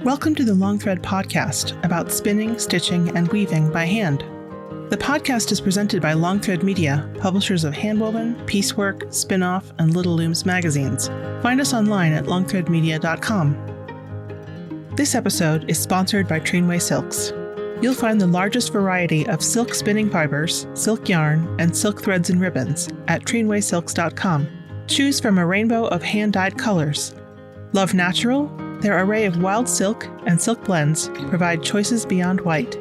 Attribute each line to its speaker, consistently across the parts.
Speaker 1: Welcome to the Long Thread podcast about spinning, stitching, and weaving by hand. The podcast is presented by Long Thread Media, publishers of Handwoven, PieceWork, Spinoff, and Little Looms magazines. Find us online at longthreadmedia.com. This episode is sponsored by Trainway Silks. You'll find the largest variety of silk spinning fibers, silk yarn, and silk threads and ribbons at trainwaysilks.com. Choose from a rainbow of hand-dyed colors. Love natural? Their array of wild silk and silk blends provide choices beyond white.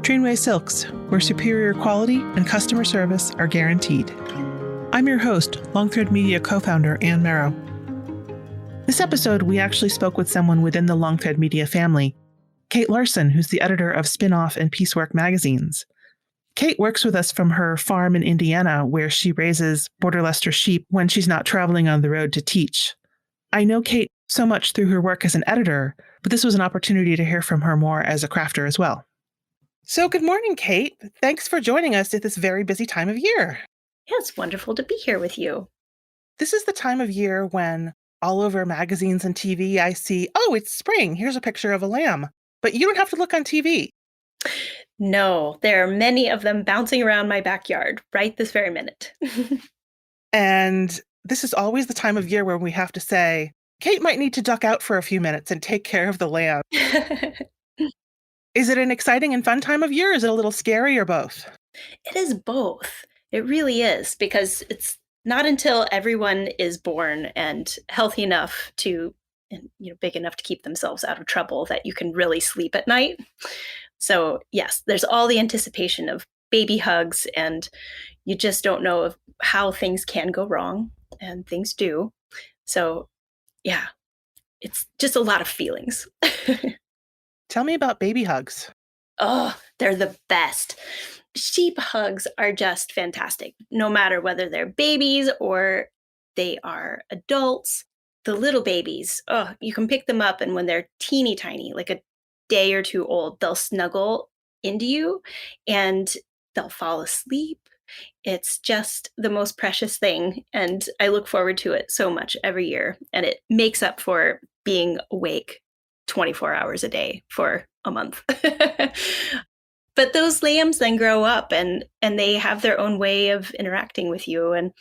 Speaker 1: Trainway Silks, where superior quality and customer service are guaranteed. I'm your host, Long Thread Media co-founder Ann Merrow. This episode, we actually spoke with someone within the Long Thread Media family, Kate Larson, who's the editor of Spinoff and PieceWork magazines. Kate works with us from her farm in Indiana, where she raises Border Leicesters sheep when she's not traveling on the road to teach. I know Kate so much through her work as an editor, but this was an opportunity to hear from her more as a crafter as well. So good morning, Kate. Thanks for joining us at this very busy time of year.
Speaker 2: Yeah, it's wonderful to be here with you.
Speaker 1: This is the time of year when all over magazines and TV I see, oh, it's spring. Here's a picture of a lamb. But you don't have to look on TV.
Speaker 2: No, there are many of them bouncing around my backyard right this very minute.
Speaker 1: And this is always the time of year where we have to say, Kate might need to duck out for a few minutes and take care of the lamb. Is it an exciting and fun time of year? Is it a little scary or both?
Speaker 2: It is both. It really is, because it's not until everyone is born and healthy enough to, big enough to keep themselves out of trouble that you can really sleep at night. So yes, there's all the anticipation of baby hugs, and you just don't know how things can go wrong, and things do. So yeah, it's just a lot of feelings.
Speaker 1: Tell me about baby hugs.
Speaker 2: Oh, they're the best. Sheep hugs are just fantastic, no matter whether they're babies or they are adults. The little babies, you can pick them up, and when they're teeny tiny, like a day or two old, they'll snuggle into you and they'll fall asleep. It's just the most precious thing, and I look forward to it so much every year, and it makes up for being awake 24 hours a day for a month. But those lambs then grow up and they have their own way of interacting with you. And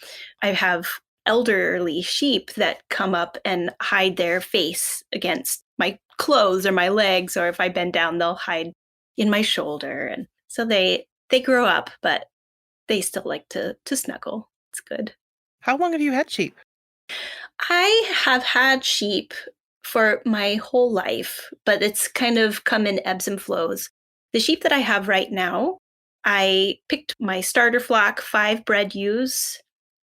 Speaker 2: I have elderly sheep that come up and hide their face against my clothes or my legs, or if I bend down, they'll hide in my shoulder. And so they grow up, but they still like to snuggle. It's good.
Speaker 1: How long have you had sheep?
Speaker 2: I have had sheep for my whole life, but it's kind of come in ebbs and flows. The sheep that I have right now, I picked my starter flock 5 bred ewes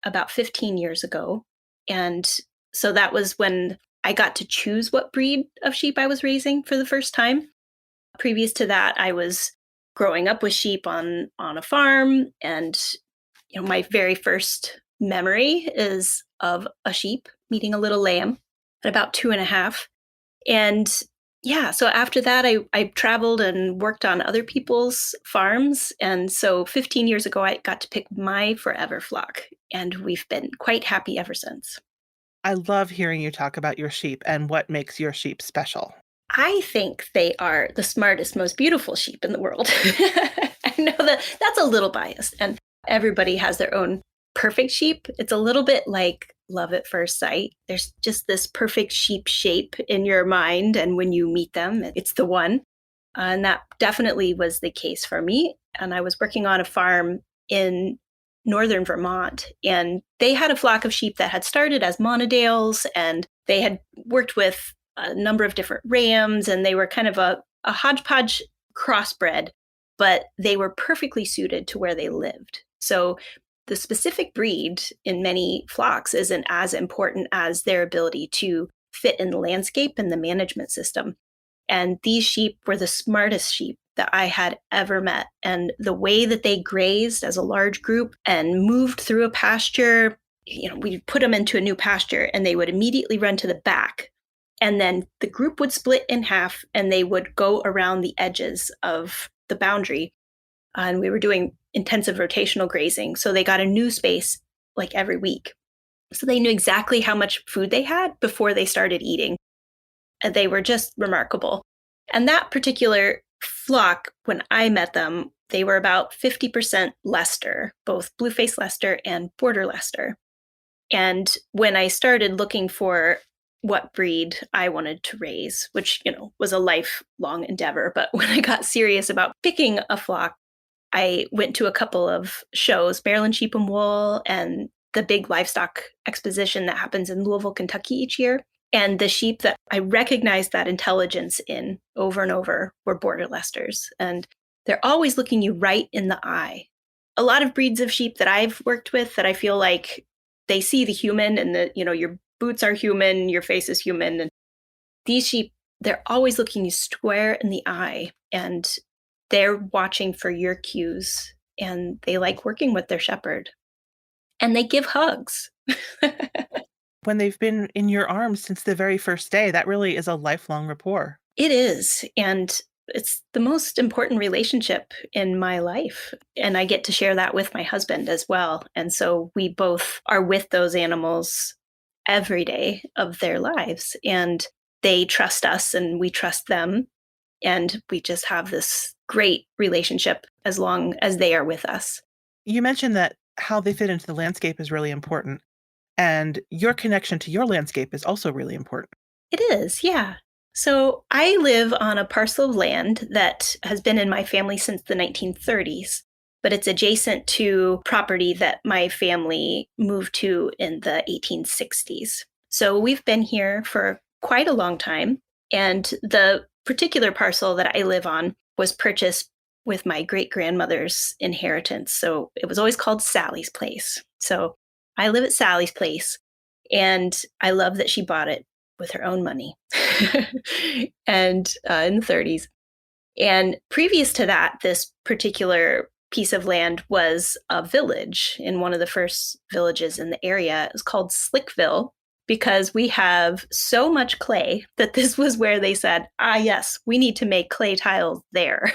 Speaker 2: about 15 years ago. And so that was when I got to choose what breed of sheep I was raising for the first time. Previous to that, I was growing up with sheep on a farm. And my very first memory is of a sheep meeting a little lamb at about 2.5. And yeah, so after that, I traveled and worked on other people's farms. And so 15 years ago, I got to pick my forever flock. And we've been quite happy ever since.
Speaker 1: I love hearing you talk about your sheep and what makes your sheep special.
Speaker 2: I think they are the smartest, most beautiful sheep in the world. I know that's a little biased, and everybody has their own perfect sheep. It's a little bit like love at first sight. There's just this perfect sheep shape in your mind, and when you meet them, it's the one. And that definitely was the case for me. And I was working on a farm in northern Vermont, and they had a flock of sheep that had started as monodales, and they had worked with a number of different rams, and they were kind of a hodgepodge crossbred, but they were perfectly suited to where they lived. So the specific breed in many flocks isn't as important as their ability to fit in the landscape and the management system. And these sheep were the smartest sheep that I had ever met. And the way that they grazed as a large group and moved through a pasture, we'd put them into a new pasture and they would immediately run to the back. And then the group would split in half and they would go around the edges of the boundary. And we were doing intensive rotational grazing. So they got a new space like every week. So they knew exactly how much food they had before they started eating. And they were just remarkable. And that particular flock, when I met them, they were about 50% Leicester, both blue-faced Leicester and Border Leicester. And when I started looking for what breed I wanted to raise, which, was a lifelong endeavor, but when I got serious about picking a flock, I went to a couple of shows, Maryland Sheep and Wool and the big livestock exposition that happens in Louisville, Kentucky each year. And the sheep that I recognized that intelligence in over and over were Border Leicesters. And they're always looking you right in the eye. A lot of breeds of sheep that I've worked with that I feel like they see the human and your boots are human, your face is human. And these sheep, they're always looking you square in the eye and they're watching for your cues and they like working with their shepherd and they give hugs.
Speaker 1: When they've been in your arms since the very first day, that really is a lifelong rapport.
Speaker 2: It is. And it's the most important relationship in my life. And I get to share that with my husband as well. And so we both are with those animals every day of their lives. And they trust us and we trust them. And we just have this great relationship as long as they are with us.
Speaker 1: You mentioned that how they fit into the landscape is really important. And your connection to your landscape is also really important.
Speaker 2: It is, yeah. So I live on a parcel of land that has been in my family since the 1930s, but it's adjacent to property that my family moved to in the 1860s. So we've been here for quite a long time. And the particular parcel that I live on was purchased with my great-grandmother's inheritance. So it was always called Sally's Place. So I live at Sally's Place, and I love that she bought it with her own money and in the 30s. And previous to that, this particular piece of land was a village in one of the first villages in the area. It was called Slickville because we have so much clay that this was where they said, yes, we need to make clay tiles there.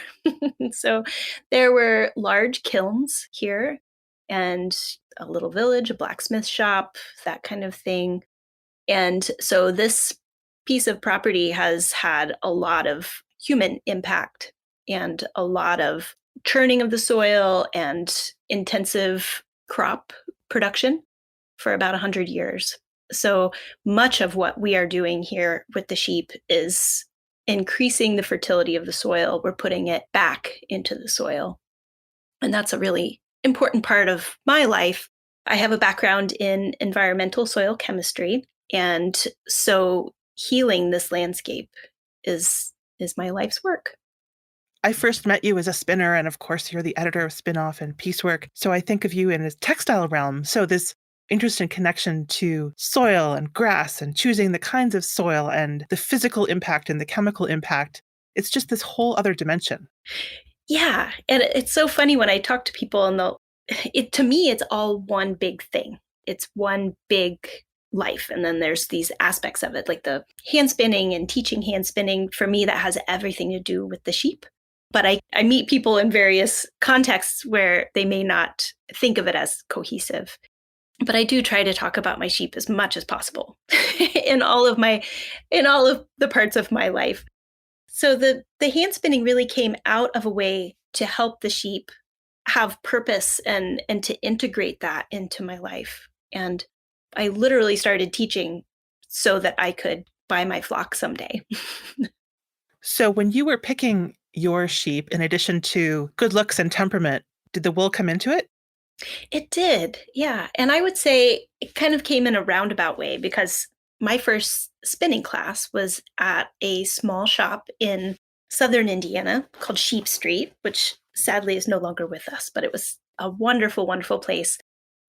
Speaker 2: So there were large kilns here and a little village, a blacksmith shop, that kind of thing. And so this piece of property has had a lot of human impact and a lot of churning of the soil and intensive crop production for about 100 years. So much of what we are doing here with the sheep is increasing the fertility of the soil. We're putting it back into the soil. And that's a really important part of my life. I have a background in environmental soil chemistry. And so healing this landscape is my life's work.
Speaker 1: I first met you as a spinner, and of course, you're the editor of Spin-Off and PieceWork. So I think of you in a textile realm. So this interest and connection to soil and grass and choosing the kinds of soil and the physical impact and the chemical impact, it's just this whole other dimension.
Speaker 2: Yeah. And it's so funny when I talk to people and to me, it's all one big thing. It's one big life. And then there's these aspects of it, like the hand spinning and teaching hand spinning. For me, that has everything to do with the sheep. But I meet people in various contexts where they may not think of it as cohesive. But I do try to talk about my sheep as much as possible in all of the parts of my life. So the hand spinning really came out of a way to help the sheep have purpose and to integrate that into my life. And I literally started teaching so that I could buy my flock someday.
Speaker 1: So when you were picking your sheep, in addition to good looks and temperament, did the wool come into it?
Speaker 2: It did, yeah. And I would say it kind of came in a roundabout way because my first spinning class was at a small shop in southern Indiana called Sheep Street, which sadly is no longer with us, but it was a wonderful, wonderful place.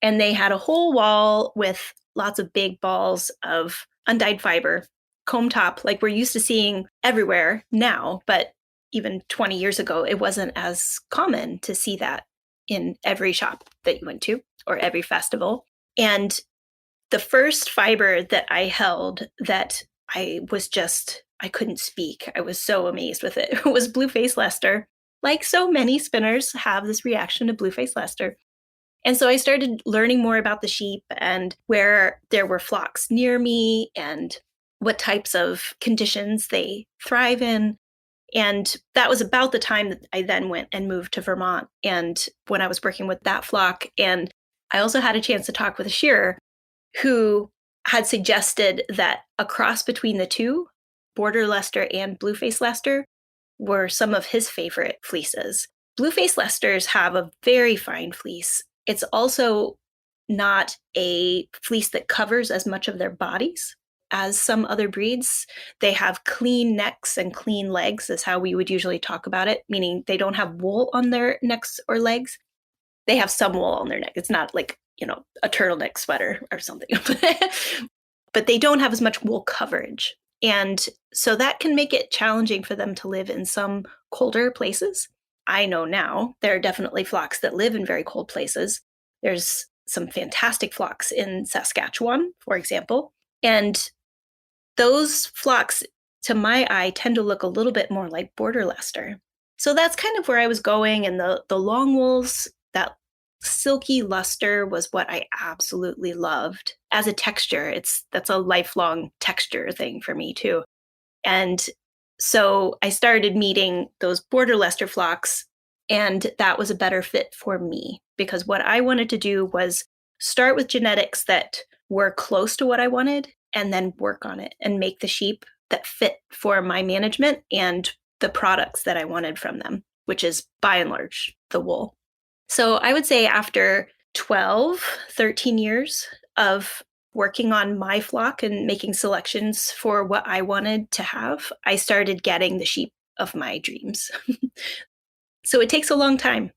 Speaker 2: And they had a whole wall with lots of big balls of undyed fiber, comb top, like we're used to seeing everywhere now. But even 20 years ago, it wasn't as common to see that in every shop that you went to or every festival. And the first fiber that I held that I couldn't speak. I was so amazed with it. It was blue-faced Leicester. Like so many spinners have this reaction to blue-faced Leicester. And so I started learning more about the sheep and where there were flocks near me and what types of conditions they thrive in. And that was about the time that I then went and moved to Vermont. And when I was working with that flock, and I also had a chance to talk with a shearer who had suggested that a cross between the two, Border Leicester and Blue-faced Leicester, were some of his favorite fleeces. Blue-faced Leicesters have a very fine fleece. It's also not a fleece that covers as much of their bodies as some other breeds. They have clean necks and clean legs, is how we would usually talk about it, meaning they don't have wool on their necks or legs. They have some wool on their neck. It's not like, a turtleneck sweater or something. But they don't have as much wool coverage. And so that can make it challenging for them to live in some colder places. I know now there are definitely flocks that live in very cold places. There's some fantastic flocks in Saskatchewan, for example. And those flocks, to my eye, tend to look a little bit more like Border Leicester. So that's kind of where I was going. And the long wools, that silky luster was what I absolutely loved. As a texture, that's a lifelong texture thing for me too. And so I started meeting those Border Leicester flocks, and that was a better fit for me because what I wanted to do was start with genetics that were close to what I wanted and then work on it and make the sheep that fit for my management and the products that I wanted from them, which is by and large the wool. So I would say after 12, 13 years of working on my flock and making selections for what I wanted to have, I started getting the sheep of my dreams. So it takes a long time,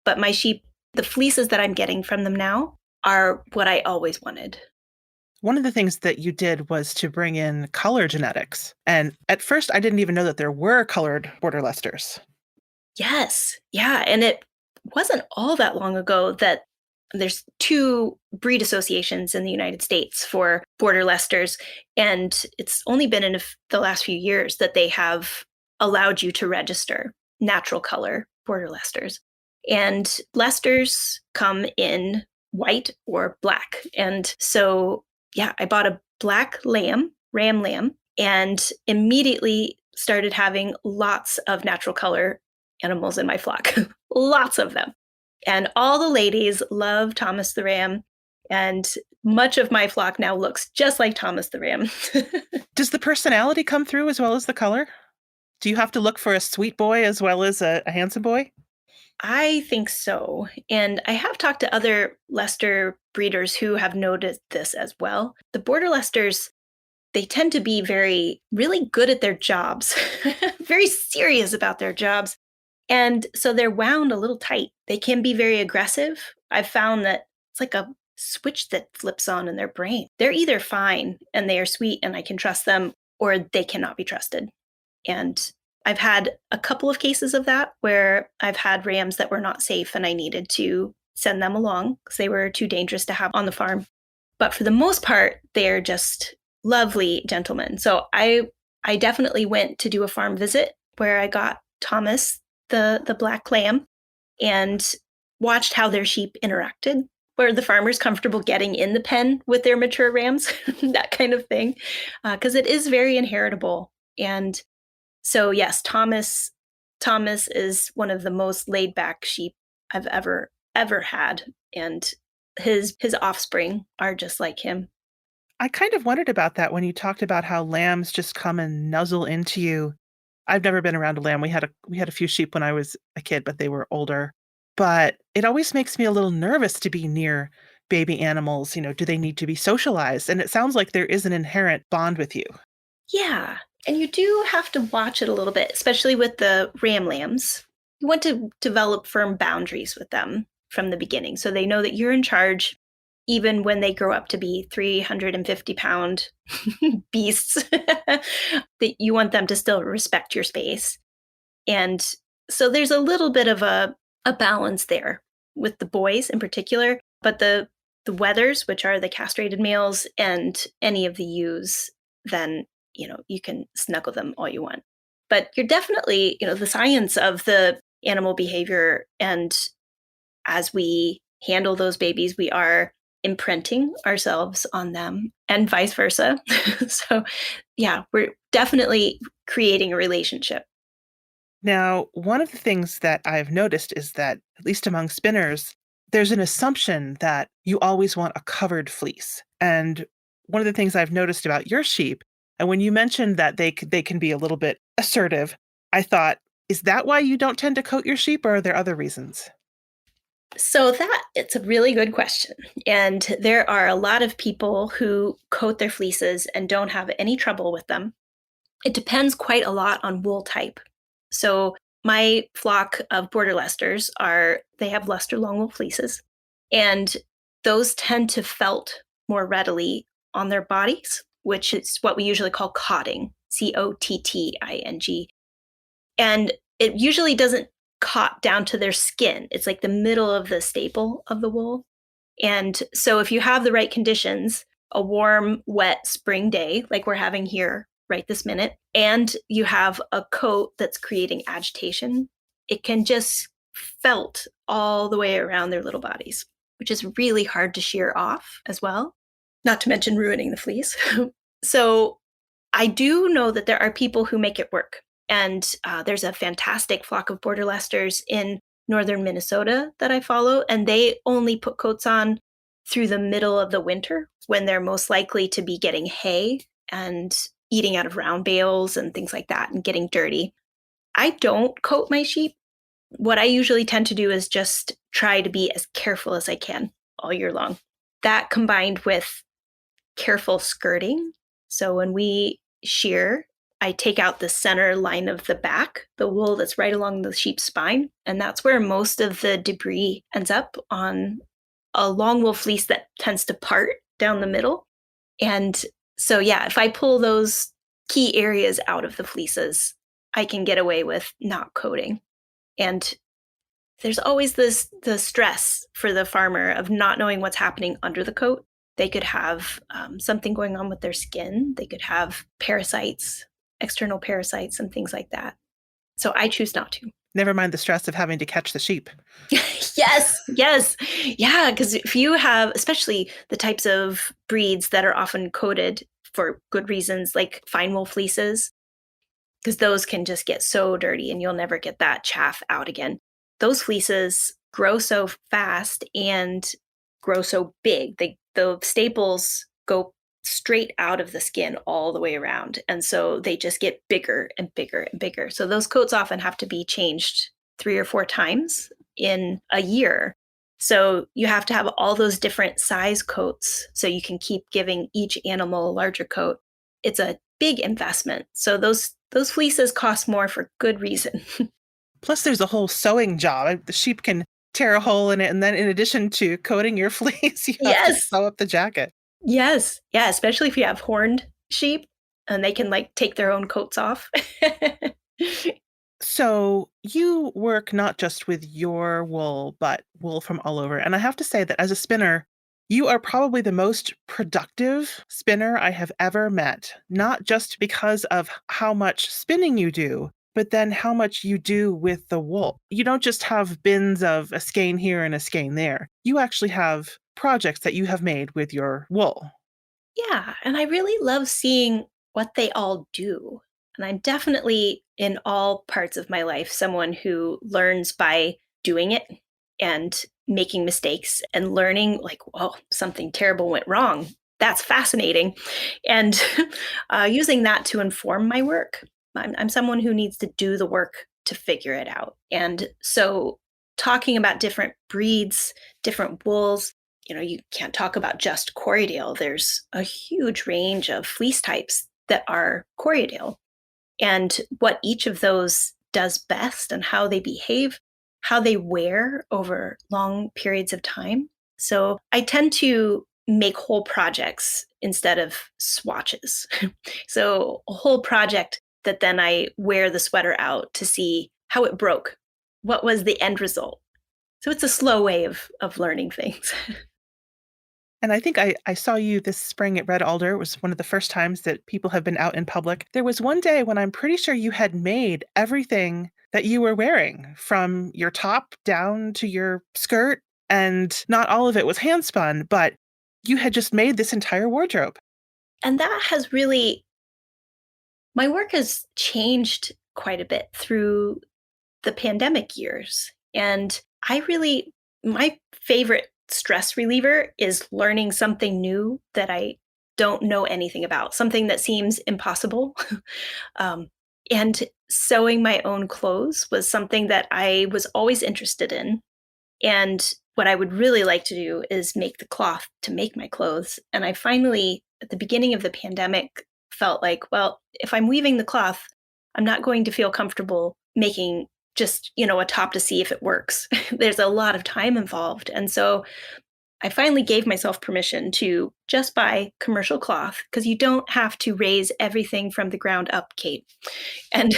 Speaker 2: but my sheep, the fleeces that I'm getting from them now are what I always wanted.
Speaker 1: One of the things that you did was to bring in color genetics. And at first, I didn't even know that there were colored Border Leicesters.
Speaker 2: Yes. Yeah. And it wasn't all that long ago that there's 2 breed associations in the United States for Border Leicesters. And it's only been in the last few years that they have allowed you to register natural color Border Leicesters. And Leicesters come in white or black. And so, yeah, I bought a black ram lamb, and immediately started having lots of natural color animals in my flock, lots of them. And all the ladies love Thomas the Ram, and much of my flock now looks just like Thomas the Ram.
Speaker 1: Does the personality come through as well as the color? Do you have to look for a sweet boy as well as a handsome boy?
Speaker 2: I think so. And I have talked to other Leicester breeders who have noticed this as well. The Border Leicesters, they tend to be really good at their jobs, very serious about their jobs. And so they're wound a little tight. They can be very aggressive. I've found that it's like a switch that flips on in their brain. They're either fine and they are sweet and I can trust them, or they cannot be trusted. And I've had a couple of cases of that where I've had rams that were not safe and I needed to send them along because they were too dangerous to have on the farm. But for the most part, they're just lovely gentlemen. So I definitely went to do a farm visit where I got Thomas, the black lamb, and watched how their sheep interacted. Were the farmers comfortable getting in the pen with their mature rams? That kind of thing. Because it is very inheritable. And so, yes, Thomas is one of the most laid back sheep I've ever had. And his offspring are just like him.
Speaker 1: I kind of wondered about that when you talked about how lambs just come and nuzzle into you. I've never been around a lamb. We had a few sheep when I was a kid, but they were older. But it always makes me a little nervous to be near baby animals. Do they need to be socialized? And it sounds like there is an inherent bond with you.
Speaker 2: Yeah. And you do have to watch it a little bit, especially with the ram lambs. You want to develop firm boundaries with them from the beginning so they know that you're in charge, even when they grow up to be 350-pound beasts, that you want them to still respect your space. And so there's a little bit of a balance there with the boys in particular, but the wethers, which are the castrated males, and any of the ewes, then you can snuggle them all you want. But you're definitely, the science of the animal behavior, and as we handle those babies, we are imprinting ourselves on them and vice versa. So yeah, we're definitely creating a relationship.
Speaker 1: Now, one of the things that I've noticed is that, at least among spinners, there's an assumption that you always want a covered fleece. And one of the things I've noticed about your sheep, and when you mentioned that they can be a little bit assertive, I thought, is that why you don't tend to coat your sheep, or are there other reasons?
Speaker 2: So that it's a really good question. And there are a lot of people who coat their fleeces and don't have any trouble with them. It depends quite a lot on wool type. So my flock of Border Leicesters they have Leicester long wool fleeces, and those tend to felt more readily on their bodies, which is what we usually call cotting, cotting. And it usually doesn't cot down to their skin. It's like the middle of the staple of the wool. And so if you have the right conditions, a warm, wet spring day, like we're having here right this minute, and you have a coat that's creating agitation, it can just felt all the way around their little bodies, which is really hard to shear off as well, not to mention ruining the fleece. So I do know that there are people who make it work. And there's a fantastic flock of Border Leicesters in northern Minnesota that I follow, and they only put coats on through the middle of the winter when they're most likely to be getting hay and eating out of round bales and things like that and getting dirty. I don't coat my sheep. What I usually tend to do is just try to be as careful as I can all year long. That combined with careful skirting. So when we shear, I take out the center line of the back, the wool that's right along the sheep's spine, and that's where most of the debris ends up on a long wool fleece that tends to part down the middle. And so, yeah, if I pull those key areas out of the fleeces, I can get away with not coating. And there's always the stress for the farmer of not knowing what's happening under the coat. They could have something going on with their skin. They could have parasites, external parasites, and things like that. So I choose not to.
Speaker 1: Never mind the stress of having to catch the sheep.
Speaker 2: Yes. Yeah, because if you have, especially the types of breeds that are often coated for good reasons, like fine wool fleeces, because those can just get so dirty and you'll never get that chaff out again. Those fleeces grow so fast and grow so big. The staples go straight out of the skin all the way around. And so they just get bigger and bigger and bigger. So those coats often have to be changed 3 or 4 times in a year. So you have to have all those different size coats so you can keep giving each animal a larger coat. It's a big investment. So those fleeces cost more for good reason.
Speaker 1: Plus, there's a whole sewing job. The sheep can tear a hole in it, and then in addition to coating your fleece, you have to sew up the jacket.
Speaker 2: Yes. Yeah, especially if you have horned sheep and they can like take their own coats off.
Speaker 1: So you work not just with your wool, but wool from all over. And I have to say that as a spinner, you are probably the most productive spinner I have ever met, not just because of how much spinning you do, but then how much you do with the wool. You don't just have bins of a skein here and a skein there. You actually have projects that you have made with your wool.
Speaker 2: Yeah, and I really love seeing what they all do. And I'm definitely in all parts of my life someone who learns by doing it and making mistakes and learning like, oh, something terrible went wrong. That's fascinating. And using that to inform my work. I'm someone who needs to do the work to figure it out. And so talking about different breeds, different wools, you can't talk about just Corriedale. There's a huge range of fleece types that are Corriedale. And what each of those does best and how they behave, how they wear over long periods of time. So I tend to make whole projects instead of swatches. So a whole project that then I wear the sweater out to see how it broke. What was the end result? So it's a slow way of learning things.
Speaker 1: And I think I saw you this spring at Red Alder. It was one of the first times that people have been out in public. There was one day when I'm pretty sure you had made everything that you were wearing, from your top down to your skirt. And not all of it was hand spun, but you had just made this entire wardrobe.
Speaker 2: And that has really, my work has changed quite a bit through the pandemic years. And my favorite stress reliever is learning something new that I don't know anything about, something that seems impossible. um, and sewing my own clothes was something that I was always interested in. And what I would really like to do is make the cloth to make my clothes. And I finally, at the beginning of the pandemic, felt like, well, if I'm weaving the cloth, I'm not going to feel comfortable making just, a top to see if it works. There's a lot of time involved. And so I finally gave myself permission to just buy commercial cloth, because you don't have to raise everything from the ground up, Kate, and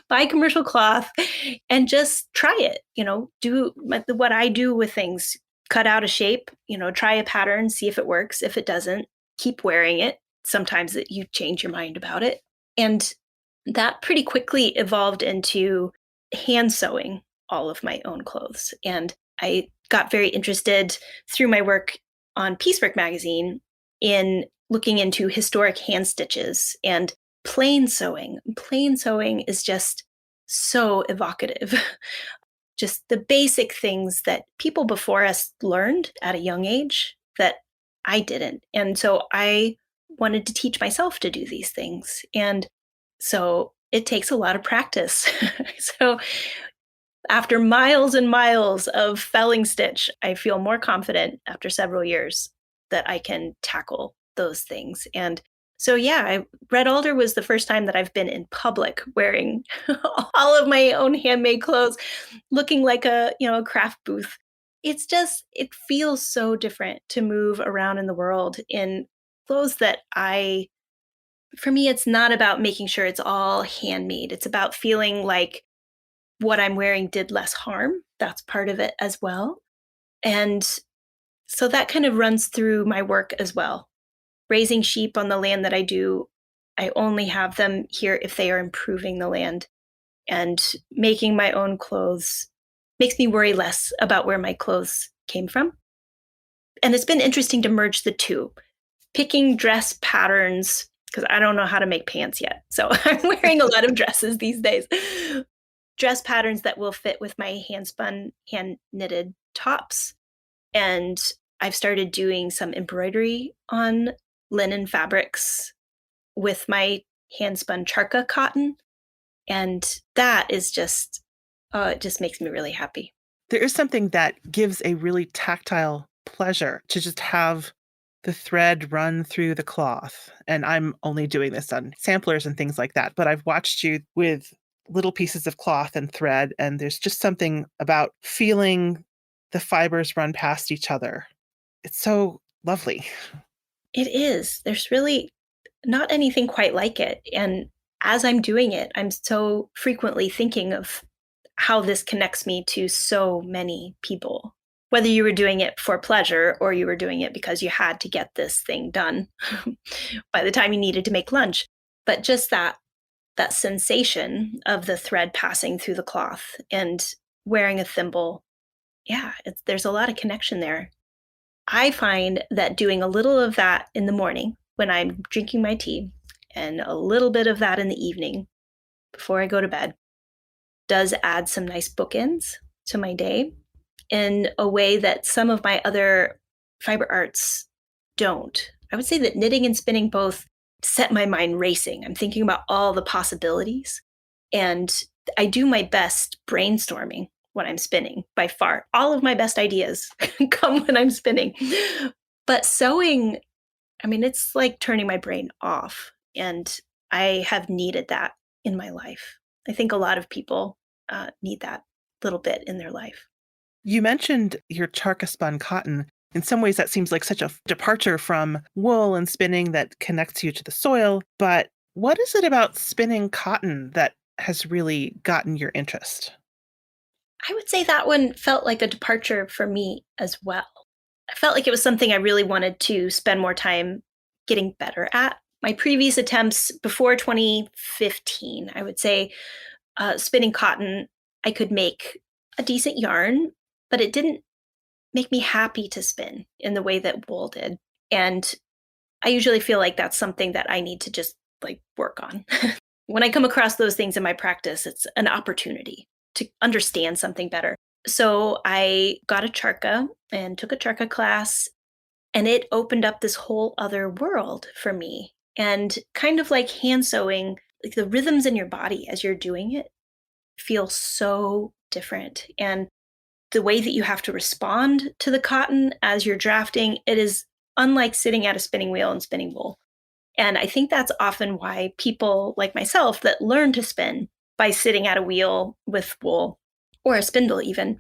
Speaker 2: buy commercial cloth and just try it. Do what I do with things: cut out a shape, try a pattern, see if it works. If it doesn't, keep wearing it. Sometimes you change your mind about it. And that pretty quickly evolved into hand sewing all of my own clothes. And I got very interested through my work on PieceWork magazine in looking into historic hand stitches and plain sewing. Plain sewing is just so evocative. Just the basic things that people before us learned at a young age that I didn't. And so I wanted to teach myself to do these things. And so it takes a lot of practice. So after miles and miles of felling stitch, I feel more confident after several years that I can tackle those things. And so, yeah, Red Alder was the first time that I've been in public wearing all of my own handmade clothes, looking like a craft booth. It feels so different to move around in the world in clothes that for me, it's not about making sure it's all handmade. It's about feeling like what I'm wearing did less harm. That's part of it as well. And so that kind of runs through my work as well. Raising sheep on the land that I do, I only have them here if they are improving the land. And making my own clothes makes me worry less about where my clothes came from. And it's been interesting to merge the two. Picking dress patterns, because I don't know how to make pants yet. So I'm wearing a lot of dresses these days. Dress patterns that will fit with my hand spun, hand knitted tops. And I've started doing some embroidery on linen fabrics with my hand spun charka cotton. And that is it just makes me really happy.
Speaker 1: There is something that gives a really tactile pleasure to just have the thread run through the cloth. And I'm only doing this on samplers and things like that, but I've watched you with little pieces of cloth and thread, and there's just something about feeling the fibers run past each other. It's so lovely.
Speaker 2: It is. There's really not anything quite like it. And as I'm doing it, I'm so frequently thinking of how this connects me to so many people. Whether you were doing it for pleasure or you were doing it because you had to get this thing done by the time you needed to make lunch. But just that sensation of the thread passing through the cloth and wearing a thimble, yeah, there's a lot of connection there. I find that doing a little of that in the morning when I'm drinking my tea and a little bit of that in the evening before I go to bed does add some nice bookends to my day in a way that some of my other fiber arts don't. I would say that knitting and spinning both set my mind racing. I'm thinking about all the possibilities, and I do my best brainstorming when I'm spinning. By far, all of my best ideas come when I'm spinning. But sewing, I mean, it's like turning my brain off, and I have needed that in my life. I think a lot of people need that little bit in their life.
Speaker 1: You mentioned your charka spun cotton. In some ways, that seems like such a departure from wool and spinning that connects you to the soil. But what is it about spinning cotton that has really gotten your interest?
Speaker 2: I would say that one felt like a departure for me as well. I felt like it was something I really wanted to spend more time getting better at. My previous attempts before 2015, I would say spinning cotton, I could make a decent yarn, but it didn't make me happy to spin in the way that wool did. And I usually feel like that's something that I need to just like work on. When I come across those things in my practice, it's an opportunity to understand something better. So I got a charka and took a charka class, and it opened up this whole other world for me. And kind of like hand sewing, like the rhythms in your body as you're doing it feel so different. And the way that you have to respond to the cotton as you're drafting, it is unlike sitting at a spinning wheel and spinning wool. And I think that's often why people like myself that learn to spin by sitting at a wheel with wool or a spindle even,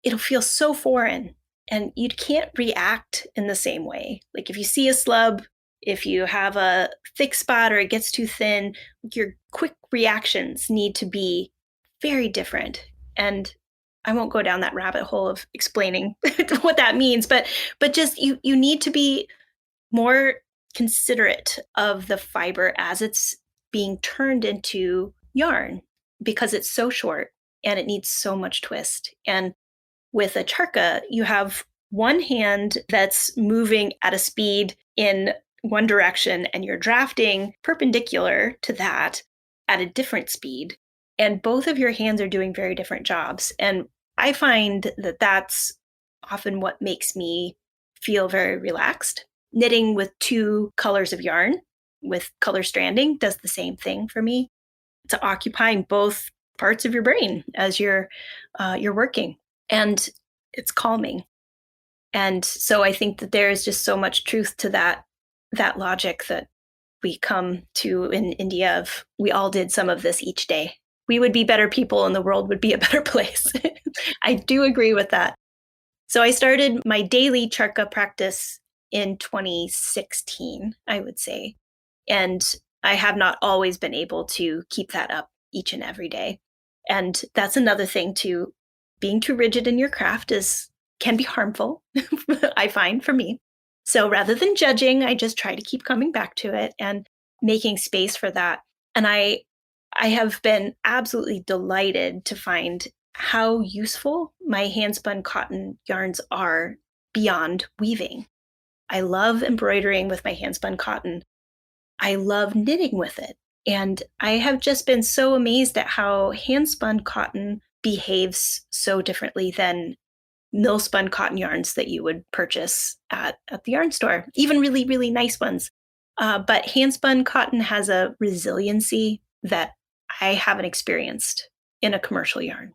Speaker 2: it'll feel so foreign and you can't react in the same way. Like if you see a slub, if you have a thick spot or it gets too thin, your quick reactions need to be very different. And I won't go down that rabbit hole of explaining what that means, but just you need to be more considerate of the fiber as it's being turned into yarn because it's so short and it needs so much twist. And with a charka, you have one hand that's moving at a speed in one direction and you're drafting perpendicular to that at a different speed. And both of your hands are doing very different jobs. And I find that that's often what makes me feel very relaxed. Knitting with two colors of yarn with color stranding does the same thing for me. It's occupying both parts of your brain as you're working, and it's calming. And so I think that there is just so much truth to that logic that we come to in India of we all did some of this each day. We would be better people and the world would be a better place. I do agree with that. So I started my daily charka practice in 2016, I would say. And I have not always been able to keep that up each and every day. And that's another thing too. Being too rigid in your craft can be harmful, I find, for me. So rather than judging, I just try to keep coming back to it and making space for that. And I have been absolutely delighted to find how useful my handspun cotton yarns are beyond weaving. I love embroidering with my handspun cotton. I love knitting with it. And I have just been so amazed at how handspun cotton behaves so differently than mill-spun cotton yarns that you would purchase at the yarn store, even really, really nice ones. But handspun cotton has a resiliency that I haven't experienced in a commercial yarn.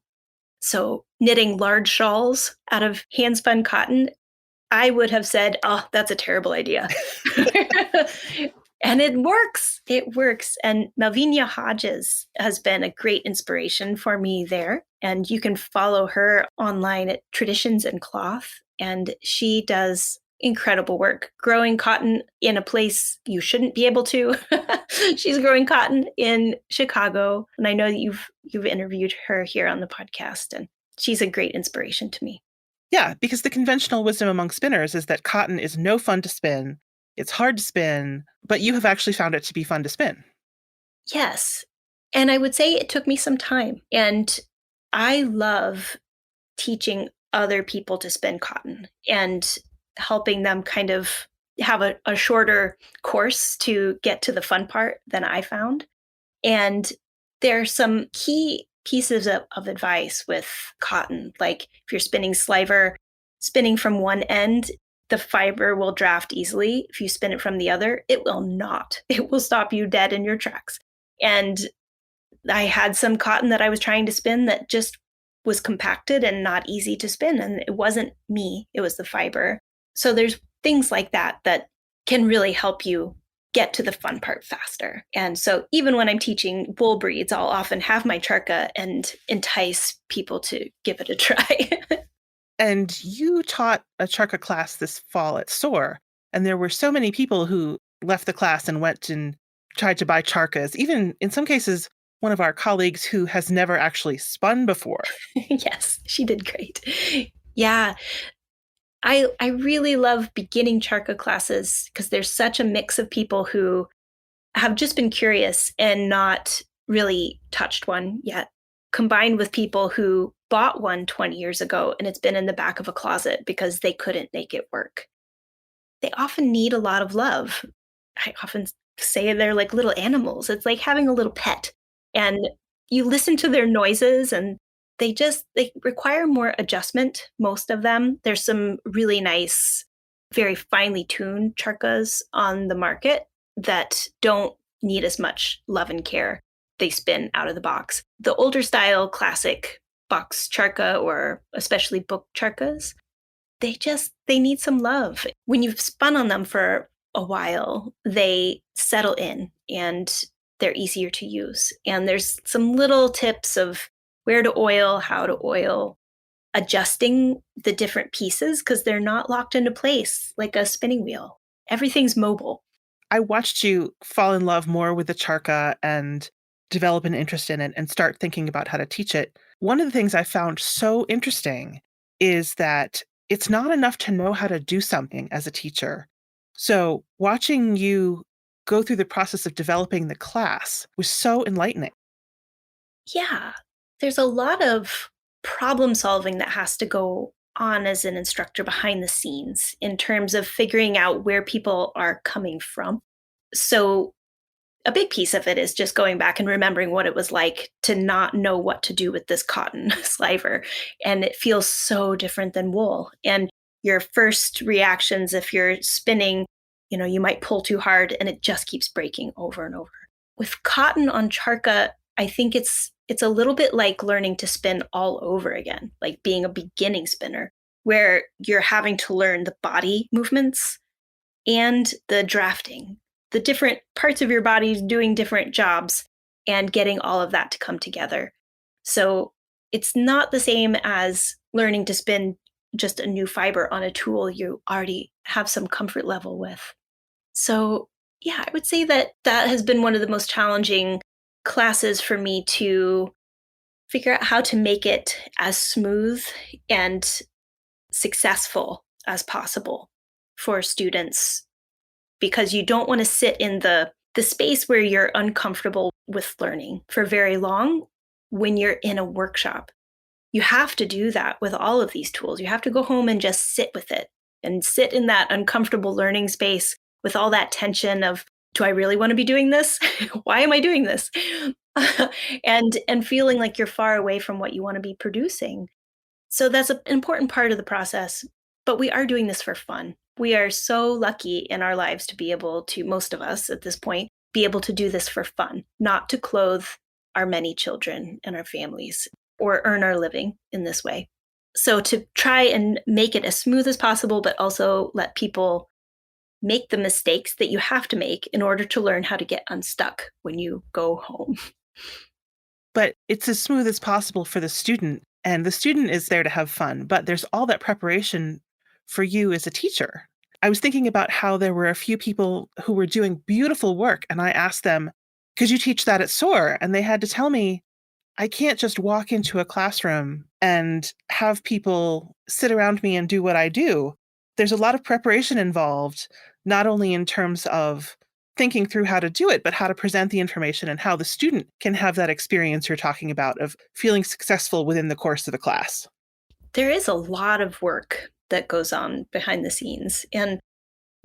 Speaker 2: So knitting large shawls out of handspun cotton, I would have said, oh, that's a terrible idea. And it works. It works. And Malvinia Hodges has been a great inspiration for me there. And you can follow her online at Traditions and Cloth. And she does incredible work growing cotton in a place you shouldn't be able to. She's growing cotton in Chicago. And I know that you've interviewed her here on the podcast. And she's a great inspiration to me.
Speaker 1: Yeah, because the conventional wisdom among spinners is that cotton is no fun to spin. It's hard to spin, but you have actually found it to be fun to spin.
Speaker 2: Yes. And I would say it took me some time. And I love teaching other people to spin cotton and helping them kind of have a shorter course to get to the fun part than I found. And there are some key pieces of advice with cotton. Like if you're spinning sliver, spinning from one end, the fiber will draft easily. If you spin it from the other, it will not. It will stop you dead in your tracks. And I had some cotton that I was trying to spin that just was compacted and not easy to spin. And it wasn't me, it was the fiber. So there's things like that that can really help you get to the fun part faster. And so even when I'm teaching wool breeds, I'll often have my charka and entice people to give it a try.
Speaker 1: And you taught a charka class this fall at SOAR, and there were so many people who left the class and went and tried to buy charkas, even in some cases, one of our colleagues who has never actually spun before.
Speaker 2: Yes, she did great. Yeah. I really love beginning charka classes because there's such a mix of people who have just been curious and not really touched one yet, combined with people who bought one 20 years ago and it's been in the back of a closet because they couldn't make it work. They often need a lot of love. I often say they're like little animals. It's like having a little pet. And you listen to their noises and they require more adjustment, most of them. There's some really nice, very finely tuned charkas on the market that don't need as much love and care. They spin out of the box. The older style classic box charka, or especially book charkas, they need some love. When you've spun on them for a while, they settle in and they're easier to use. And there's some little tips of where to oil, how to oil, adjusting the different pieces because they're not locked into place like a spinning wheel. Everything's mobile.
Speaker 1: I watched you fall in love more with the charka and develop an interest in it and start thinking about how to teach it. One of the things I found so interesting is that it's not enough to know how to do something as a teacher. So watching you go through the process of developing the class was so enlightening.
Speaker 2: Yeah, there's a lot of problem solving that has to go on as an instructor behind the scenes in terms of figuring out where people are coming from. So a big piece of it is just going back and remembering what it was like to not know what to do with this cotton sliver. And it feels so different than wool. And your first reactions, if you're spinning, you might pull too hard and it just keeps breaking over and over. With cotton on charka, I think it's a little bit like learning to spin all over again, like being a beginning spinner, where you're having to learn the body movements and the drafting, the different parts of your body doing different jobs and getting all of that to come together. So it's not the same as learning to spin just a new fiber on a tool you already have some comfort level with. So yeah, I would say that has been one of the most challenging classes for me to figure out how to make it as smooth and successful as possible for students, because you don't want to sit in the space where you're uncomfortable with learning for very long when you're in a workshop. You have to do that with all of these tools. You have to go home and just sit with it and sit in that uncomfortable learning space with all that tension of, do I really want to be doing this? Why am I doing this? and feeling like you're far away from what you want to be producing. So that's an important part of the process. But we are doing this for fun. We are so lucky in our lives to be able to, most of us at this point, be able to do this for fun, not to clothe our many children and our families or earn our living in this way. So to try and make it as smooth as possible, but also let people make the mistakes that you have to make in order to learn how to get unstuck when you go home.
Speaker 1: But it's as smooth as possible for the student, and the student is there to have fun, but there's all that preparation for you as a teacher. I was thinking about how there were a few people who were doing beautiful work, and I asked them, could you teach that at SOAR? And they had to tell me, I can't just walk into a classroom and have people sit around me and do what I do. There's a lot of preparation involved, not only in terms of thinking through how to do it, but how to present the information and how the student can have that experience you're talking about of feeling successful within the course of the class.
Speaker 2: There is a lot of work that goes on behind the scenes. And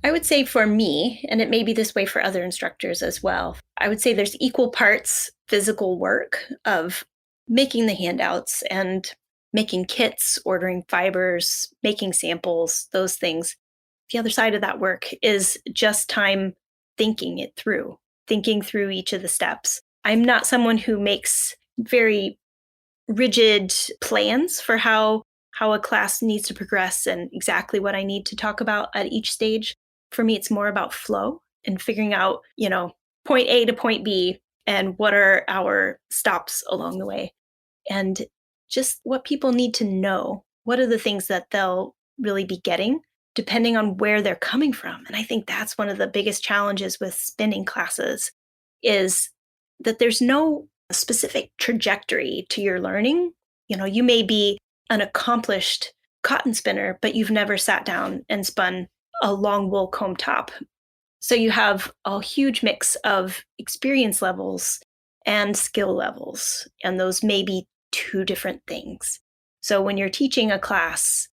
Speaker 2: I would say for me, and it may be this way for other instructors as well, I would say there's equal parts physical work of making the handouts and making kits, ordering fibers, making samples, those things. The other side of that work is just time thinking through each of the steps. I'm not someone who makes very rigid plans for how a class needs to progress and exactly what I need to talk about at each stage. For me, it's more about flow and figuring out, point A to point B and what are our stops along the way. And just what people need to know. What are the things that they'll really be getting depending on where they're coming from? And I think that's one of the biggest challenges with spinning classes is that there's no specific trajectory to your learning. You may be an accomplished cotton spinner, but you've never sat down and spun a long wool comb top. So you have a huge mix of experience levels and skill levels, and those may be two different things. So when you're teaching a class,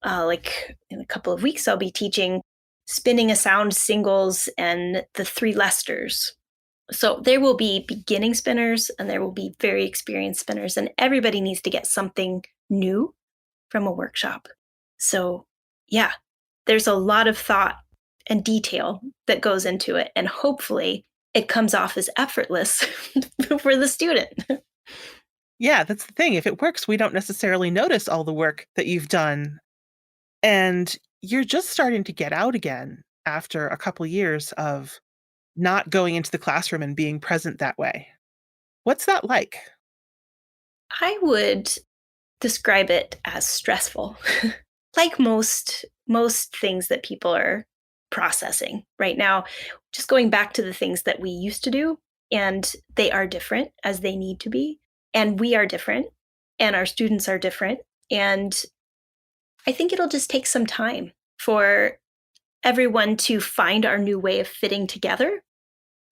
Speaker 2: like in a couple of weeks, I'll be teaching spinning a sound singles and the three Leicesters. So there will be beginning spinners and there will be very experienced spinners, and everybody needs to get something new from a workshop. So yeah, there's a lot of thought and detail that goes into it, and hopefully it comes off as effortless for the student.
Speaker 1: Yeah, that's the thing. If it works, we don't necessarily notice all the work that you've done. And you're just starting to get out again after a couple years of not going into the classroom and being present that way. What's that like?
Speaker 2: I would describe it as stressful. Like most things that people are processing right now, just going back to the things that we used to do, and they are different as they need to be, and we are different, and our students are different, and I think it'll just take some time for everyone to find our new way of fitting together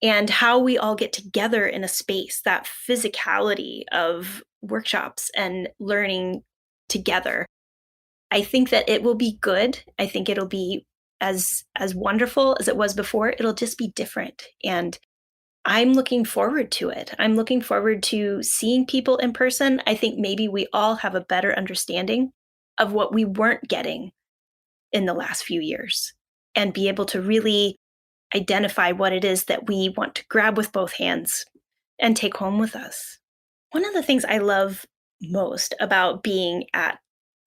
Speaker 2: and how we all get together in a space, that physicality of workshops and learning together. I think that it will be good. I think it'll be as wonderful as it was before. It'll just be different. And I'm looking forward to it. I'm looking forward to seeing people in person. I think maybe we all have a better understanding of what we weren't getting in the last few years and be able to really identify what it is that we want to grab with both hands and take home with us. One of the things I love most about being at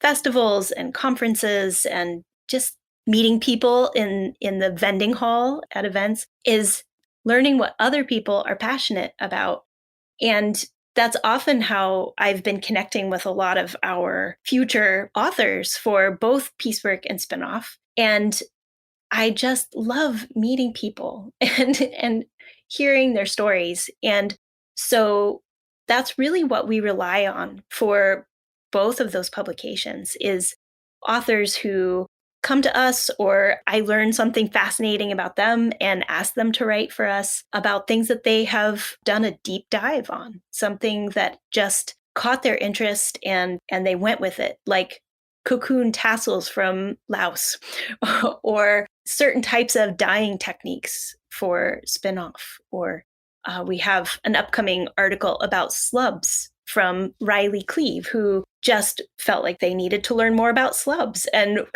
Speaker 2: festivals and conferences and just meeting people in the vending hall at events is learning what other people are passionate about. And that's often how I've been connecting with a lot of our future authors for both PieceWork and Spinoff. And I just love meeting people and hearing their stories. And so that's really what we rely on for both of those publications is authors who come to us, or I learn something fascinating about them and ask them to write for us about things that they have done a deep dive on, something that just caught their interest and they went with it, like cocoon tassels from Laos or certain types of dyeing techniques for spin-off, or we have an upcoming article about slubs from Riley Cleave, who just felt like they needed to learn more about slubs and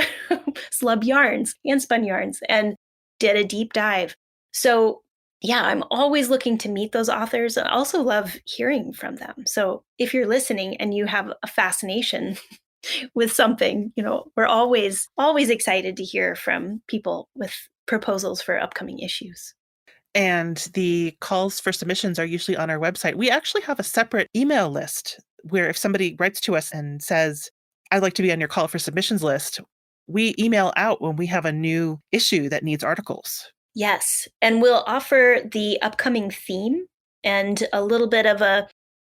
Speaker 2: slub yarns, hand spun yarns, and did a deep dive. So yeah, I'm always looking to meet those authors. I also love hearing from them. So if you're listening and you have a fascination with something, we're always excited to hear from people with proposals for upcoming issues.
Speaker 1: And the calls for submissions are usually on our website. We actually have a separate email list where if somebody writes to us and says, I'd like to be on your call for submissions list, we email out when we have a new issue that needs articles.
Speaker 2: Yes. And we'll offer the upcoming theme and a little bit of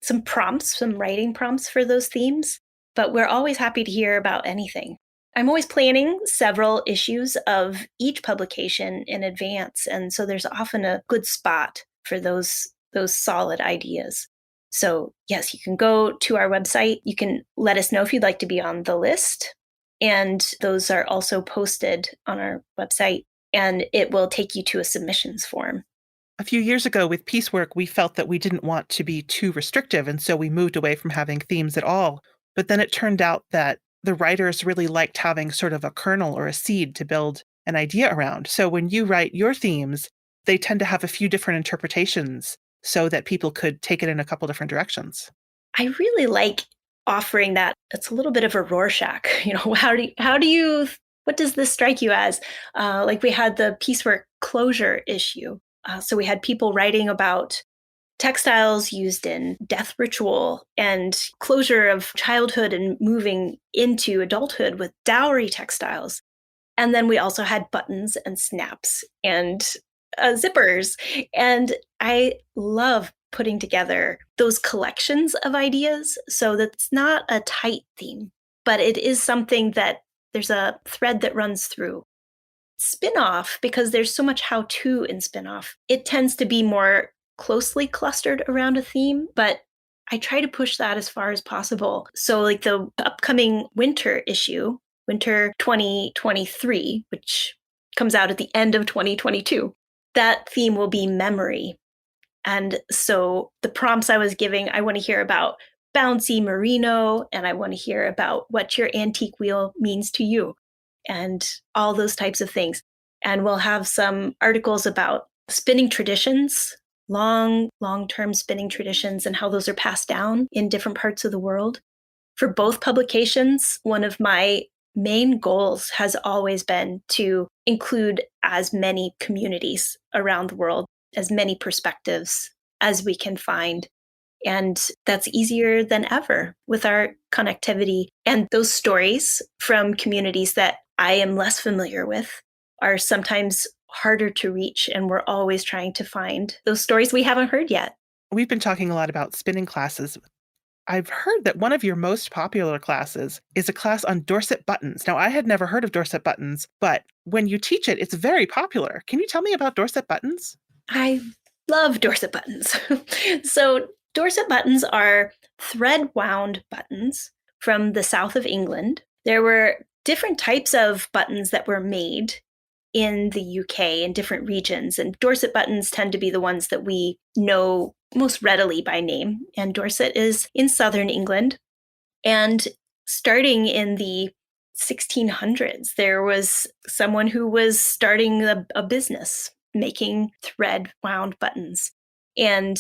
Speaker 2: some prompts, some writing prompts for those themes. But we're always happy to hear about anything. I'm always planning several issues of each publication in advance. And so there's often a good spot for those solid ideas. So yes, you can go to our website. You can let us know if you'd like to be on the list. And those are also posted on our website, and it will take you to a submissions form.
Speaker 1: A few years ago with PieceWork, we felt that we didn't want to be too restrictive, and so we moved away from having themes at all. But then it turned out that the writers really liked having sort of a kernel or a seed to build an idea around. So when you write your themes, they tend to have a few different interpretations so that people could take it in a couple different directions.
Speaker 2: I really like offering that. It's a little bit of a Rorschach. What does this strike you as? Like we had the PieceWork closure issue. So we had people writing about textiles used in death ritual and closure of childhood and moving into adulthood with dowry textiles. And then we also had buttons and snaps and zippers. And I love putting together those collections of ideas so that it's not a tight theme, but it is something that there's a thread that runs through. Spin-off, because there's so much how-to in spin-off, it tends to be more closely clustered around a theme, but I try to push that as far as possible. So like the upcoming winter issue, winter 2023, which comes out at the end of 2022, that theme will be memory. And so the prompts I was giving, I want to hear about bouncy merino, and I want to hear about what your antique wheel means to you, and all those types of things. And we'll have some articles about spinning traditions, long-term spinning traditions, and how those are passed down in different parts of the world. For both publications, one of my main goals has always been to include as many communities around the world, as many perspectives as we can find. And that's easier than ever with our connectivity. And those stories from communities that I am less familiar with are sometimes harder to reach. And we're always trying to find those stories we haven't heard yet.
Speaker 1: We've been talking a lot about spinning classes. I've heard that one of your most popular classes is a class on Dorset buttons. Now, I had never heard of Dorset buttons, but when you teach it, it's very popular. Can you tell me about Dorset buttons?
Speaker 2: I love Dorset buttons. So Dorset buttons are thread wound buttons from the south of England. There were different types of buttons that were made in the UK in different regions, and Dorset buttons tend to be the ones that we know most readily by name. And Dorset is in southern England. And starting in the 1600s, there was someone who was starting a business making thread wound buttons. And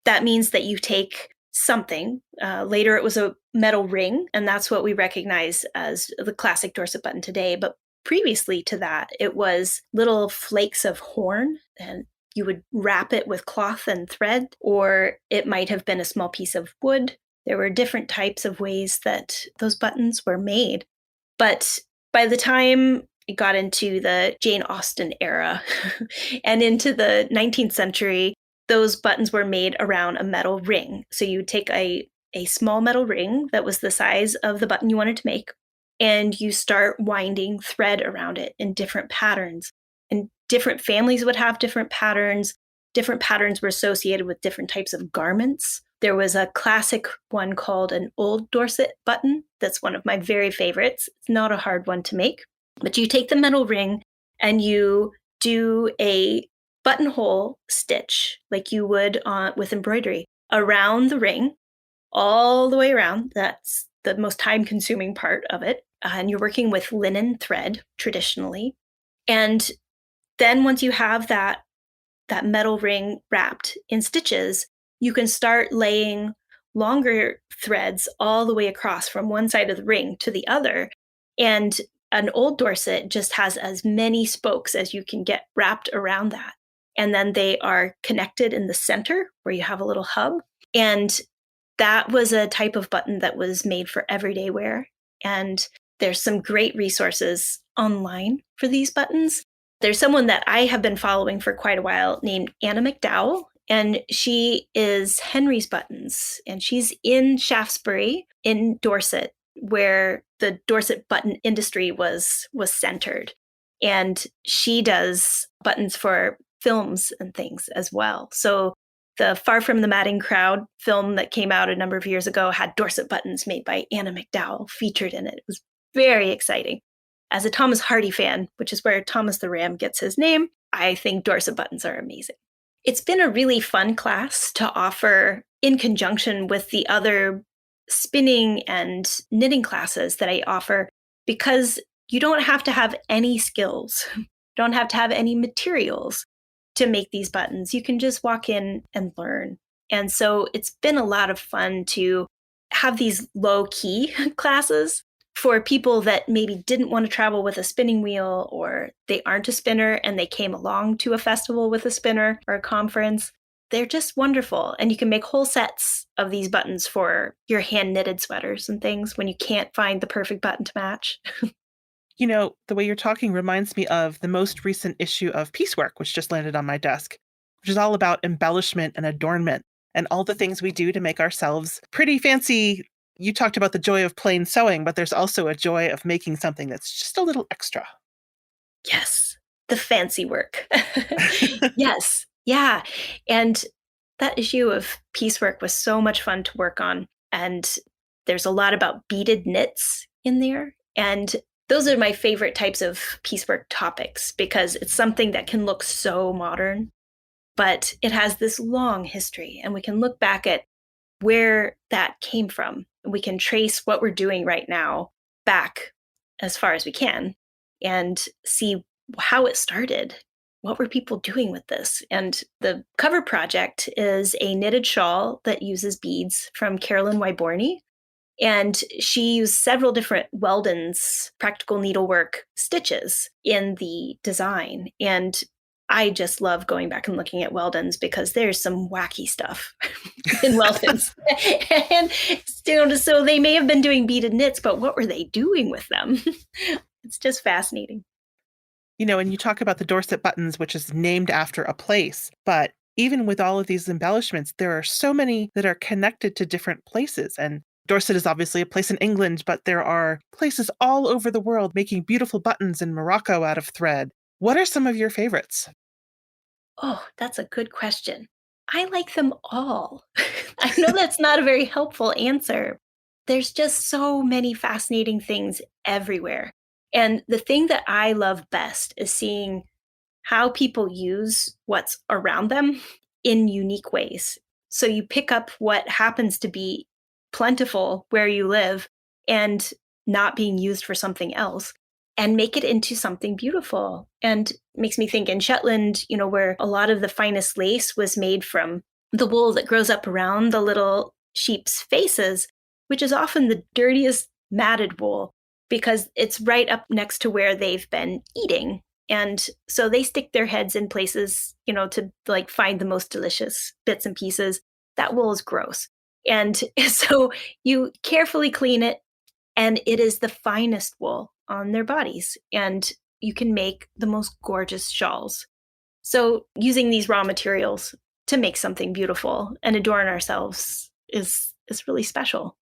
Speaker 2: that means that you take something. Later, it was a metal ring, and that's what we recognize as the classic Dorset button today. But previously to that, it was little flakes of horn, and you would wrap it with cloth and thread, or it might have been a small piece of wood. There were different types of ways that those buttons were made. But by the time it got into the Jane Austen era and into the 19th century, those buttons were made around a metal ring. So you would take a small metal ring that was the size of the button you wanted to make, and you start winding thread around it in different patterns. And different families would have different patterns. Different patterns were associated with different types of garments. There was a classic one called an Old Dorset button. That's one of my very favorites. It's not a hard one to make. But you take the metal ring and you do a buttonhole stitch like you would with embroidery around the ring, all the way around. That's the most time-consuming part of it. And you're working with linen thread traditionally. And then once you have that metal ring wrapped in stitches, you can start laying longer threads all the way across from one side of the ring to the other. And an Old Dorset just has as many spokes as you can get wrapped around that. And then they are connected in the center where you have a little hub. And that was a type of button that was made for everyday wear. And there's some great resources online for these buttons. There's someone that I have been following for quite a while named Anna McDowell, and she is Henry's Buttons, and she's in Shaftesbury in Dorset, where the Dorset button industry was centered. And she does buttons for films and things as well. So the Far From the Madding Crowd film that came out a number of years ago had Dorset buttons made by Anna McDowell featured in it. It was very exciting. As a Thomas Hardy fan, which is where Thomas the Ram gets his name, I think Dorset buttons are amazing. It's been a really fun class to offer in conjunction with the other spinning and knitting classes that I offer, because you don't have to have any skills, don't have to have any materials to make these buttons. You can just walk in and learn. And so it's been a lot of fun to have these low-key classes for people that maybe didn't want to travel with a spinning wheel, or they aren't a spinner and they came along to a festival with a spinner or a conference. They're just wonderful. And you can make whole sets of these buttons for your hand knitted sweaters and things when you can't find the perfect button to match.
Speaker 1: You know, the way you're talking reminds me of the most recent issue of PieceWork, which just landed on my desk, which is all about embellishment and adornment and all the things we do to make ourselves pretty fancy. You talked about the joy of plain sewing, but there's also a joy of making something that's just a little extra.
Speaker 2: Yes, the fancy work. Yes, yeah. And That issue of PieceWork was so much fun to work on. And there's a lot about beaded knits in there. And those are my favorite types of PieceWork topics because it's something that can look so modern, but it has this long history. And we can look back at where that came from. We can trace what we're doing right now back as far as we can and see how it started. What were people doing with this? And the cover project is a knitted shawl that uses beads from Carolyn Wyborny. And she used several different Weldon's practical needlework stitches in the design. And I just love going back and looking at Weldon's because there's some wacky stuff in Weldon's. And so they may have been doing beaded knits, but what were they doing with them? It's just fascinating.
Speaker 1: And you talk about the Dorset buttons, which is named after a place, but even with all of these embellishments, there are so many that are connected to different places. And Dorset is obviously a place in England, but there are places all over the world making beautiful buttons in Morocco out of thread. What are some of your favorites?
Speaker 2: Oh, that's a good question. I like them all. I know that's not a very helpful answer. There's just so many fascinating things everywhere. And the thing that I love best is seeing how people use what's around them in unique ways. So you pick up what happens to be plentiful where you live and not being used for something else and make it into something beautiful. And makes me think in Shetland, where a lot of the finest lace was made from the wool that grows up around the little sheep's faces, which is often the dirtiest matted wool because it's right up next to where they've been eating. And so they stick their heads in places, to like find the most delicious bits and pieces. That wool is gross. And so you carefully clean it, and it is the finest wool on their bodies. And you can make the most gorgeous shawls. So using these raw materials to make something beautiful and adorn ourselves is really special.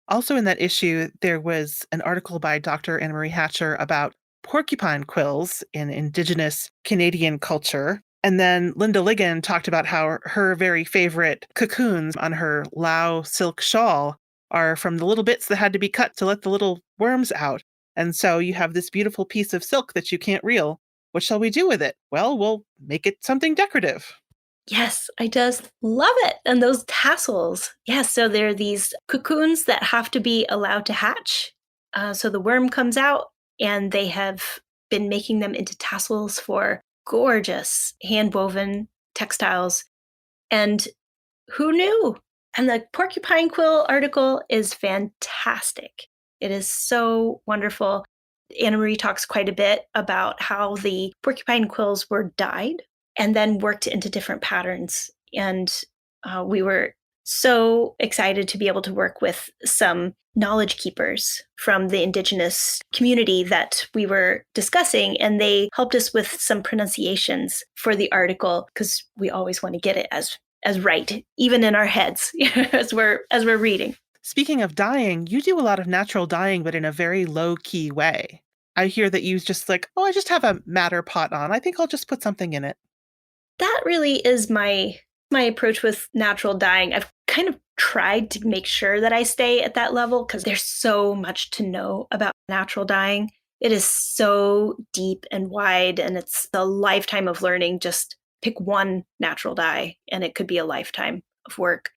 Speaker 1: Also in that issue, there was an article by Dr. Anne Marie Hatcher about porcupine quills in Indigenous Canadian culture. And then Linda Ligon talked about how her very favorite cocoons on her Lao silk shawl are from the little bits that had to be cut to let the little worms out. And so you have this beautiful piece of silk that you can't reel. What shall we do with it? Well, we'll make it something decorative.
Speaker 2: Yes, I just love it. And those tassels. Yes, so there are these cocoons that have to be allowed to hatch. So the worm comes out, and they have been making them into tassels for gorgeous hand-woven textiles. And who knew? And the porcupine quill article is fantastic. It is so wonderful. Anna Marie talks quite a bit about how the porcupine quills were dyed and then worked into different patterns. And we were so excited to be able to work with some knowledge keepers from the Indigenous community that we were discussing. And they helped us with some pronunciations for the article because we always want to get it as right, even in our heads as we're reading.
Speaker 1: Speaking of dyeing, you do a lot of natural dyeing, but in a very low-key way. I hear that you just I just have a madder pot on. I think I'll just put something in it.
Speaker 2: That really is my approach with natural dyeing. I've kind of tried to make sure that I stay at that level because there's so much to know about natural dyeing. It is so deep and wide, and it's a lifetime of learning. Just pick one natural dye, and it could be a lifetime of work.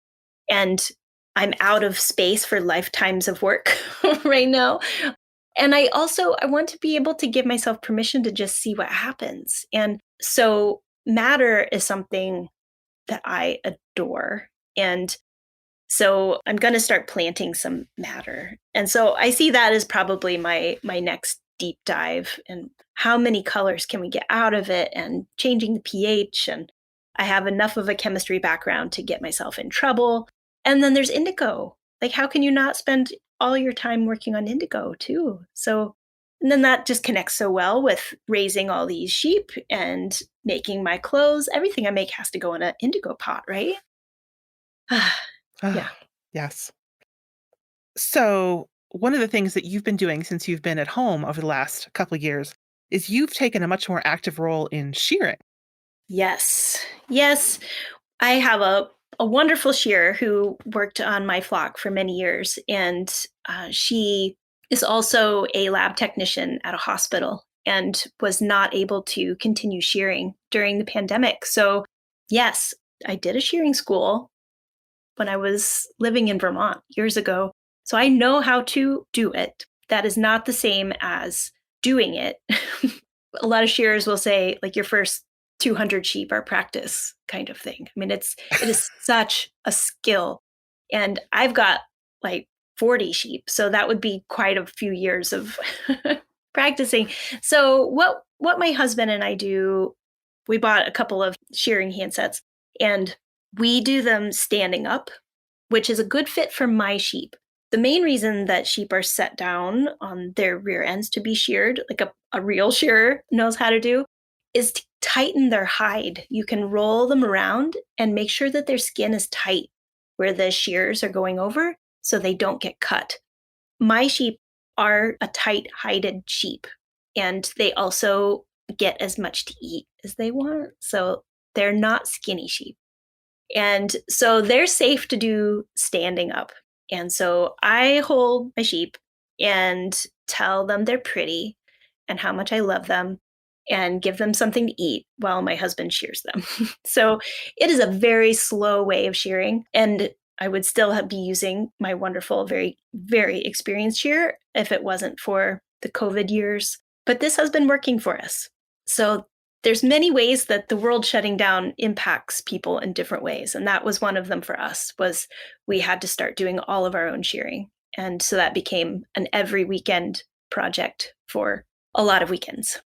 Speaker 2: And I'm out of space for lifetimes of work right now. And I want to be able to give myself permission to just see what happens. And so madder is something that I adore. And so I'm going to start planting some madder. And so I see that as probably my next deep dive. And how many colors can we get out of it, and changing the pH. And I have enough of a chemistry background to get myself in trouble. And then there's indigo. Like, how can you not spend all your time working on indigo too? So, and then that just connects so well with raising all these sheep and making my clothes. Everything I make has to go in an indigo pot, right? Yeah.
Speaker 1: Yes. So one of the things that you've been doing since you've been at home over the last couple of years is you've taken a much more active role in shearing.
Speaker 2: Yes. Yes. I have a wonderful shearer who worked on my flock for many years, and she is also a lab technician at a hospital and was not able to continue shearing during the pandemic. So, yes, I did a shearing school when I was living in Vermont years ago. So I know how to do it. That is not the same as doing it. A lot of shearers will say, like, your first 200 sheep are practice kind of thing. I mean, it is such a skill. And I've got like 40 sheep, so that would be quite a few years of practicing. So what my husband and I do, we bought a couple of shearing handsets and we do them standing up, which is a good fit for my sheep. The main reason that sheep are set down on their rear ends to be sheared, like a real shearer knows how to do, is to tighten their hide. You can roll them around and make sure that their skin is tight where the shears are going over so they don't get cut. My sheep are a tight hided sheep, and they also get as much to eat as they want. So they're not skinny sheep. And so they're safe to do standing up. And so I hold my sheep and tell them they're pretty and how much I love them and give them something to eat while my husband shears them. So it is a very slow way of shearing. And I would still be using my wonderful, very, very experienced shearer if it wasn't for the COVID years. But this has been working for us. So there's many ways that the world shutting down impacts people in different ways. And that was one of them for us, was we had to start doing all of our own shearing. And so that became an every weekend project for a lot of weekends.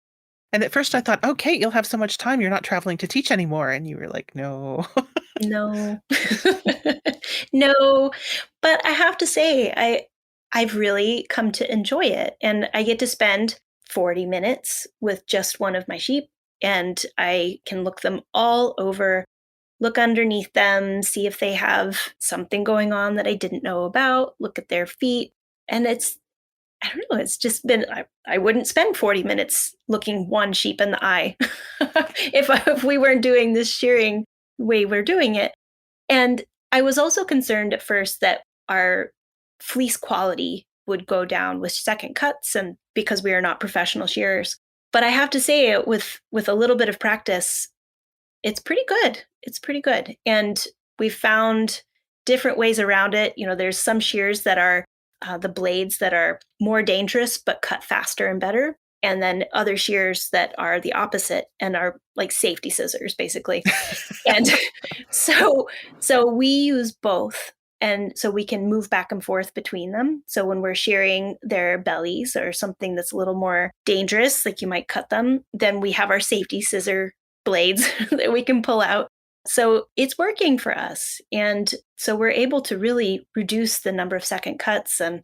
Speaker 1: And at first I thought, oh, Kate, you'll have so much time. You're not traveling to teach anymore. And you were like, no.
Speaker 2: No. No. But I have to say, I've really come to enjoy it. And I get to spend 40 minutes with just one of my sheep. And I can look them all over, look underneath them, see if they have something going on that I didn't know about, look at their feet. And I don't know, it's just been, I wouldn't spend 40 minutes looking one sheep in the eye if we weren't doing this shearing way we're doing it. And I was also concerned at first that our fleece quality would go down with second cuts, and because we are not professional shearers. But I have to say, with a little bit of practice, it's pretty good. It's pretty good. And we've found different ways around it. You know, there's some shears that are the blades that are more dangerous but cut faster and better. And then other shears that are the opposite and are like safety scissors, basically. And so we use both. And so we can move back and forth between them. So when we're shearing their bellies or something that's a little more dangerous, like you might cut them, then we have our safety scissor blades that we can pull out. So it's working for us. And so we're able to really reduce the number of second cuts. And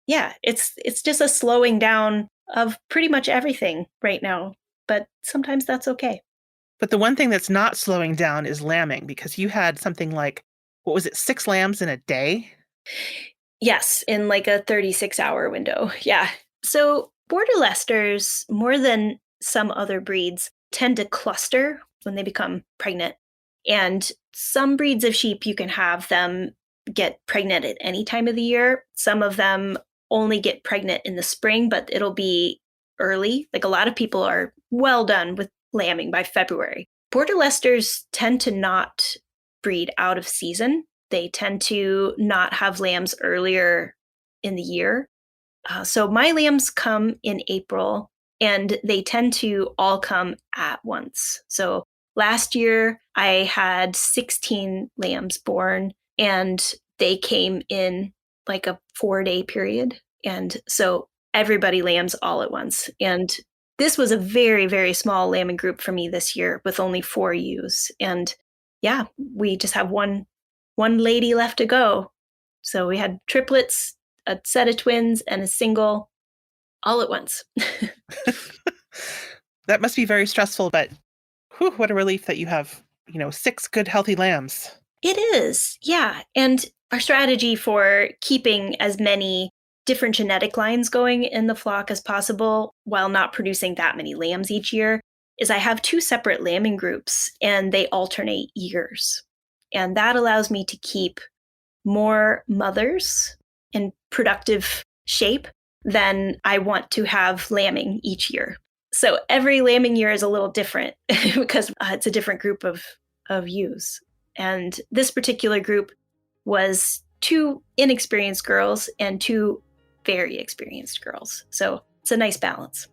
Speaker 2: yeah, it's just a slowing down of pretty much everything right now. But sometimes that's okay.
Speaker 1: But the one thing that's not slowing down is lambing, because you had something like, what was it, 6 lambs in a day?
Speaker 2: Yes, in like a 36-hour window. Yeah. So Border Leicesters, more than some other breeds, tend to cluster when they become pregnant. And some breeds of sheep, you can have them get pregnant at any time of the year. Some of them only get pregnant in the spring, but it'll be early. Like a lot of people are well done with lambing by February. Border Leicesters tend to not breed out of season. They tend to not have lambs earlier in the year. So my lambs come in April, and they tend to all come at once. So last year I had 16 lambs born, and they came in like a 4-day period. And so everybody lambs all at once. And this was a very, very small lambing group for me this year with only 4 ewes. And yeah, we just have one lady left to go. So we had triplets, a set of twins, and a single all at once.
Speaker 1: That must be very stressful, but whew, what a relief that you have, 6 good, healthy lambs.
Speaker 2: It is, yeah. And our strategy for keeping as many different genetic lines going in the flock as possible while not producing that many lambs each year is I have 2 separate lambing groups, and they alternate years. And that allows me to keep more mothers in productive shape than I want to have lambing each year. So every lambing year is a little different because it's a different group of ewes. And this particular group was 2 inexperienced girls and 2 very experienced girls. So it's a nice balance.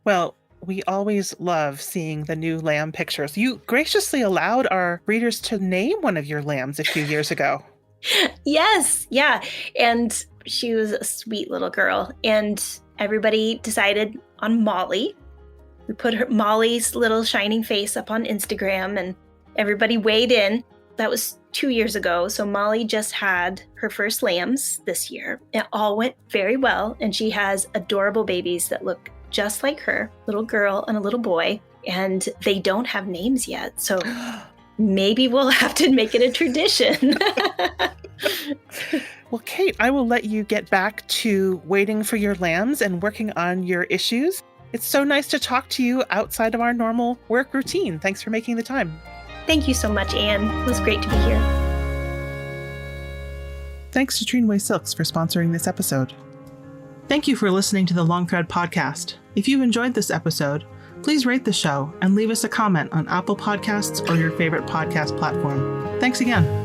Speaker 1: Well, we always love seeing the new lamb pictures. You graciously allowed our readers to name one of your lambs a few years ago.
Speaker 2: Yes, yeah. And she was a sweet little girl. And everybody decided on Molly. We put Molly's little shining face up on Instagram and everybody weighed in. That was 2 years ago. So Molly just had her first lambs this year. It all went very well. And she has adorable babies that look just like her, little girl and a little boy. And they don't have names yet. So maybe we'll have to make it a tradition.
Speaker 1: Well, Kate, I will let you get back to waiting for your lambs and working on your issues. It's so nice to talk to you outside of our normal work routine. Thanks for making the time.
Speaker 2: Thank you so much, Anne. It was great to be here.
Speaker 1: Thanks to Trinway Silks for sponsoring this episode. Thank you for listening to the Long Thread podcast. If you enjoyed this episode, please rate the show and leave us a comment on Apple Podcasts or your favorite podcast platform. Thanks again.